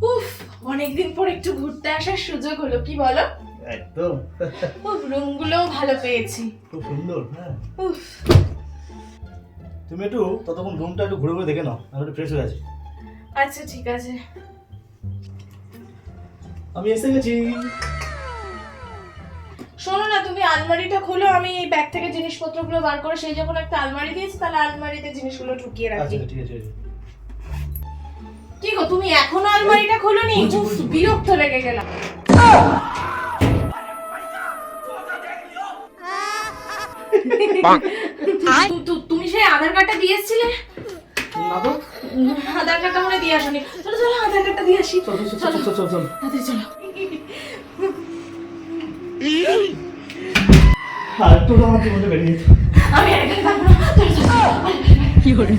উফ, অনেকদিন পর একটু ঘুরতে আসার সুযোগ হলো, কি বলো? একদম। রুমগুলো ভালো পেয়েছি, খুব সুন্দর। হ্যাঁ, উফ। তুমি একটু ততক্ষণ রুমটা একটু ঘুরে ঘুরে দেখে নাও, আমি একটু ফ্রেশ হয়ে আছি। আচ্ছা ঠিক আছে। আমি এসে গেছি। শোনো না, তুমি আলমারিটা খোলো, আমি এই ব্যাগ থেকে জিনিসপত্রগুলো বার করে, সেই যখন একটা আলমারি দিয়েছি তাহলে আলমারিতে জিনিসগুলো ঢুকিয়ে আচ্ছা রাখি। ঠিক আছে। কি গো, তুমি এখনো আলমারিটা খোলোনি? উফ, বিরক্ত লেগে গেলাম। তুমি সেই আধার কার্ডটা দিয়েছিলে না তো। আধার কার্ডটা মনে দিয়ে আসনি। চলো চলো, আধার কার্ডটা দিয়ে আসি। চল চল চল চল চল। তাড়াতাড়ি চলো। আর একটু আমার জীবনে বেরিয়ে যেত। আমি আর এখানে থাকবো না। চলো, চলো, চলো। কি হলো?